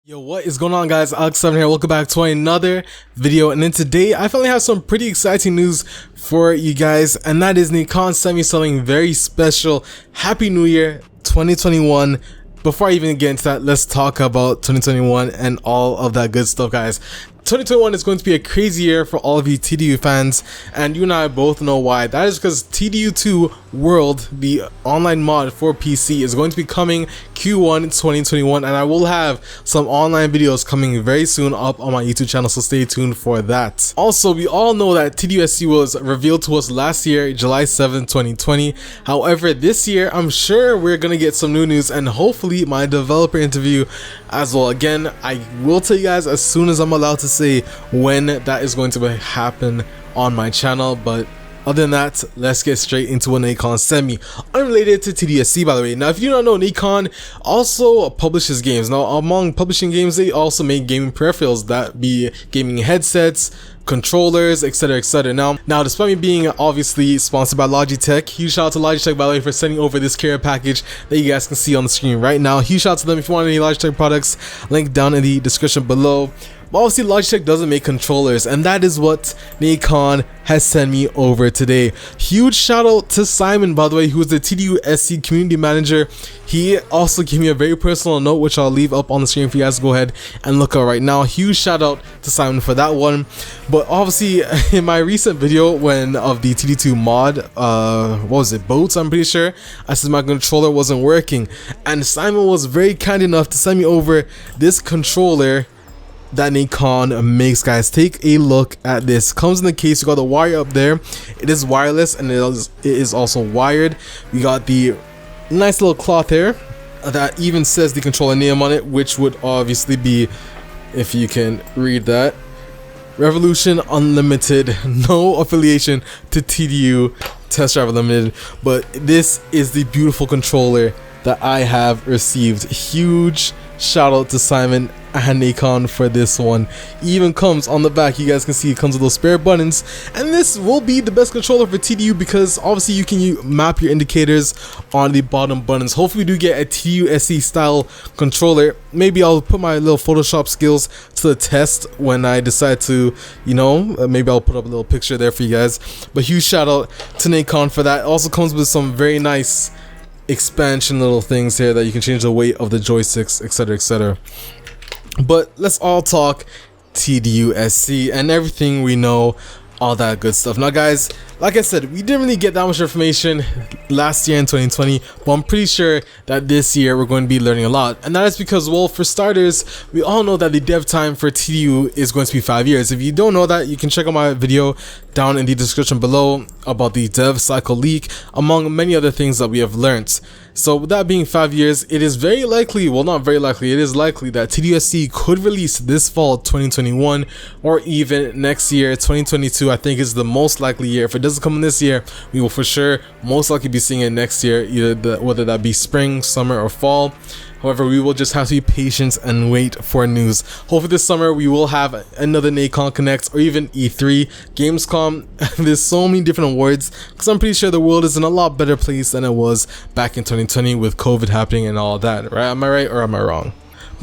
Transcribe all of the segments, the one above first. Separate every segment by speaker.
Speaker 1: Yo, what is going on, guys? Alex7 here. Welcome back to another video. And then today I finally have some pretty exciting news for you guys, and that is Nacon sent me something very special. Happy New Year 2021. Before I even get into that, let's talk about 2021 and all of that good stuff, guys. 2021 is going to be a crazy year for all of you TDU fans, and you and I both know why. That is because TDU2 World, the online mod for PC, is going to be coming Q1 2021, and I will have some online videos coming very soon up on my YouTube channel, so stay tuned for that. Also, we all know that TDUSC was revealed to us last year, July 7, 2020. However, this year, I'm sure we're gonna get some new news and hopefully my developer interview as well. Again, I will tell you guys as soon as I'm allowed to say when that is going to happen on my channel, but other than that, let's get straight into what Nacon sent me. Unrelated to TDUSC, by the way. Now, if you don't know, Nacon also publishes games. Now, among publishing games, they also make gaming peripherals, that be gaming headsets, controllers, etc, etc. Now despite me being obviously sponsored by Logitech, huge shout out to Logitech, by the way, for sending over this care package that you guys can see on the screen right now. Huge shout out to them. If you want any Logitech products, link down in the description below. But obviously Logitech doesn't make controllers, and that is what Nacon has sent me over today. Huge shout out to Simon, by the way, who is the TDUSC community manager. He also gave me a very personal note, which I'll leave up on the screen for you guys to go ahead and look at right now. Huge shout out to Simon for that one. But obviously in my recent video when of the TD2 mod, what was it, boats, I'm pretty sure, I said my controller wasn't working, and Simon was very kind enough to send me over this controller that Nacon makes, guys. Take a look at this. Comes in the case. You got the wire up there. It is wireless and it is also wired. We got the nice little cloth here that even says the controller name on it, which would obviously be, if you can read that, Revolution Unlimited. No affiliation to TDU Test Drive Unlimited, but this is the beautiful controller that I have received. Huge shout out to Simon and Nacon for this one. Even comes on the back, you guys can see it comes with those spare buttons, and this will be the best controller for TDU because obviously you can map your indicators on the bottom buttons. Hopefully we do get a TDUSC style controller. Maybe I'll put my little Photoshop skills to the test when I decide to, you know, maybe I'll put up a little picture there for you guys. But huge shout out to Nacon for that. It also comes with some very nice expansion little things here that you can change the weight of the joysticks, etc, etc. But let's all talk TDUSC and everything we know, all that good stuff. Now, guys, like I said, we didn't really get that much information last year in 2020, but I'm pretty sure that this year we're going to be learning a lot. And that is because, well, for starters, we all know that the dev time for TDU is going to be 5 years. If you don't know that, you can check out my video down in the description below about the dev cycle leak, among many other things that we have learned. So with that being 5 years, it is very likely, well, not very likely, it is likely that TDUSC could release this fall 2021 or even next year 2022. I think is the most likely year. If it doesn't come in this year, we will for sure most likely be seeing it next year, either whether that be spring, summer, or fall. However, we will just have to be patient and wait for news. Hopefully this summer we will have another Nacon Connect or even E3, Gamescom. There's so many different awards because I'm pretty sure the world is in a lot better place than it was back in 2020 with COVID happening and all that, right? Am I right or am I wrong?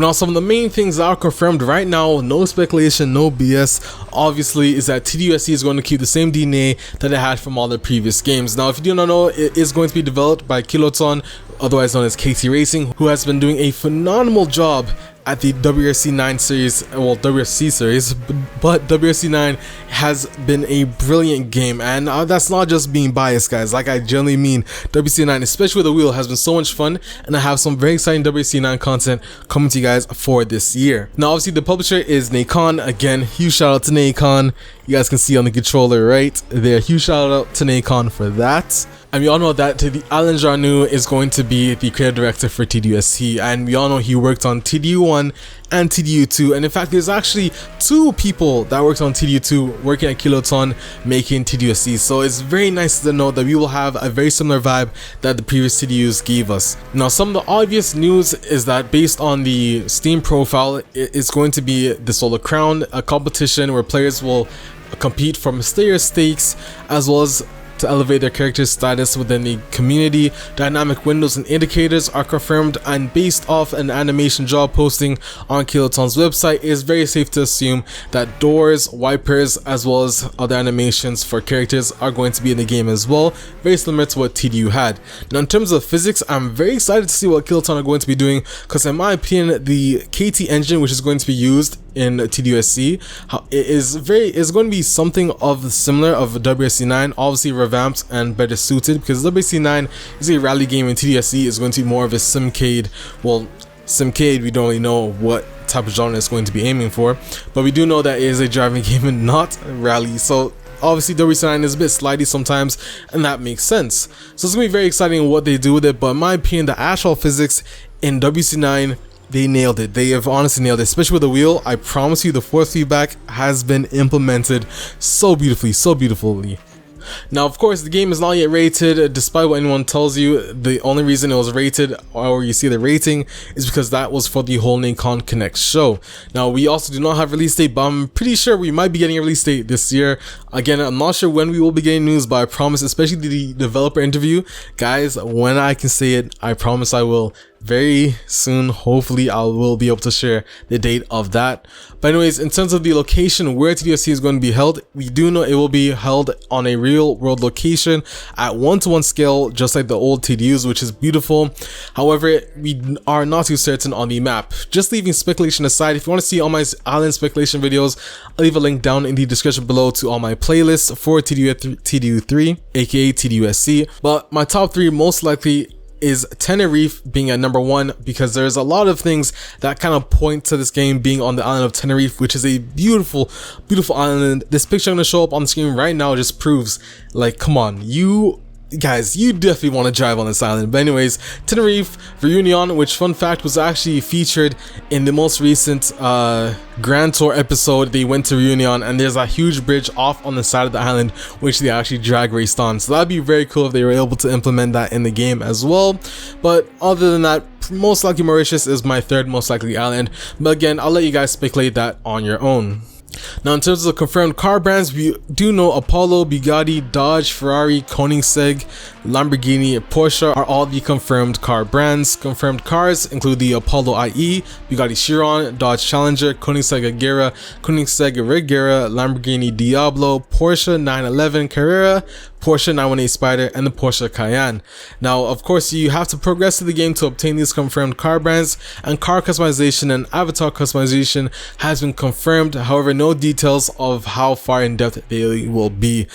Speaker 1: Now, some of the main things that are confirmed right now, no speculation, no BS, obviously, is that TDUSC is going to keep the same DNA that it had from all the previous games. Now, if you do not know, it is going to be developed by Kiloton, otherwise known as KT Racing, who has been doing a phenomenal job at the WRC 9 series, well, WRC series, but WRC 9 has been a brilliant game, and that's not just being biased, guys. Like, I generally mean WRC 9, especially with the wheel, has been so much fun, and I have some very exciting WRC 9 content coming to you guys for this year. Now, obviously, the publisher is Nacon. Again, huge shout out to Nacon. You guys can see on the controller right there. Huge shout out to Nacon for that. And we all know that Alan Jarnu is going to be the creative director for TDUSC, and we all know he worked on TDU1 and TDU2, and in fact there's actually 2 people that worked on TDU2 working at Kiloton making TDUSC, so it's very nice to know that we will have a very similar vibe that the previous TDUs gave us. Now, some of the obvious news is that based on the Steam profile, it's going to be the Solar Crown, a competition where players will compete for mysterious stakes as well as to elevate their character's status within the community. Dynamic windows and indicators are confirmed, and based off an animation job posting on Kiloton's website, it is very safe to assume that doors, wipers, as well as other animations for characters are going to be in the game as well, very similar to what TDU had. Now in terms of physics, I'm very excited to see what Kiloton are going to be doing, because in my opinion the KT engine, which is going to be used in TDUSC, is going to be something of similar of WSC9, obviously revamped and better suited, because WSC9 is a rally game and TDUSC is going to be more of a simcade. Well, simcade, we don't really know what type of genre it's going to be aiming for, but we do know that it is a driving game and not a rally, so obviously WC9 is a bit slidey sometimes, and that makes sense. So it's gonna be very exciting what they do with it, but in my opinion the actual physics in WC9, they nailed it. They have honestly nailed it, especially with the wheel. I promise you the force feedback has been implemented so beautifully. Now of course the game is not yet rated, despite what anyone tells you. The only reason it was rated, or you see the rating, is because that was for the whole Nacon Connect show. Now we also do not have release date, but I'm pretty sure we might be getting a release date this year. Again, I'm not sure when we will be getting news, but I promise, especially the developer interview, guys, when I can say it, I promise I will. Very soon, hopefully I will be able to share the date of that. But anyways, in terms of the location where TDUSC is going to be held, we do know it will be held on a real world location at 1:1 scale, just like the old TDUs, which is beautiful. However, we are not too certain on the map. Just leaving speculation aside, if you want to see all my island speculation videos, I'll leave a link down in the description below to all my playlists for TDU3, aka TDUSC. But my top 3 most likely is Tenerife being at number 1, because there's a lot of things that kind of point to this game being on the island of Tenerife, which is a beautiful island. This picture I'm going to show up on the screen right now just proves, like, come on, you guys, you definitely want to drive on this island. But anyways, Tenerife Reunion, which fun fact was actually featured in the most recent Grand Tour episode. They went to Reunion, and there's a huge bridge off on the side of the island which they actually drag raced on, so that'd be very cool if they were able to implement that in the game as well. But other than that, most likely Mauritius is my 3rd most likely island, but again, I'll let you guys speculate that on your own. Now in terms of the confirmed car brands, we do know Apollo, Bugatti, Dodge, Ferrari, Koenigsegg, Lamborghini, Porsche are all the confirmed car brands. Confirmed cars include the Apollo IE, Bugatti Chiron, Dodge Challenger, Koenigsegg Agera, Koenigsegg Regera, Lamborghini Diablo, Porsche 911 Carrera, Porsche 918 Spider, and the Porsche Cayenne. Now of course you have to progress through the game to obtain these confirmed car brands, and car customization and avatar customization has been confirmed. However, no details of how far in depth they will be.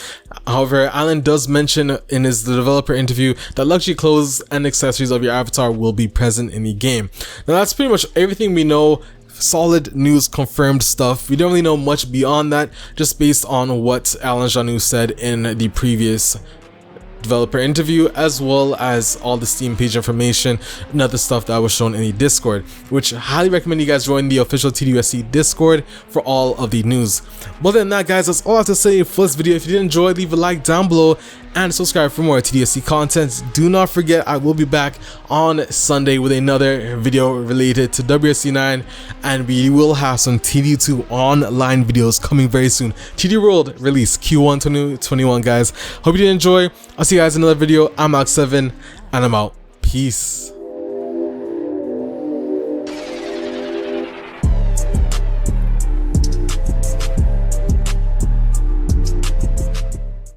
Speaker 1: However, Alan does mention in his developer interview that luxury clothes and accessories of your avatar will be present in the game. Now that's pretty much everything we know. Solid news, confirmed stuff. We don't really know much beyond that, just based on what Alan Janu said in the previous developer interview, as well as all the Steam page information and other stuff that was shown in the Discord, which I highly recommend you guys join the official TDUSC Discord for all of the news. But other than that, guys, that's all I have to say for this video. If you did enjoy, leave a like down below and subscribe for more TDUSC content. Do not forget, I will be back on Sunday with another video related to WSC9, and we will have some TD2 online videos coming very soon. TD World release Q1 2021, guys. Hope you did enjoy. I'll see you guys in another video. I'm Alex7, and I'm out. Peace.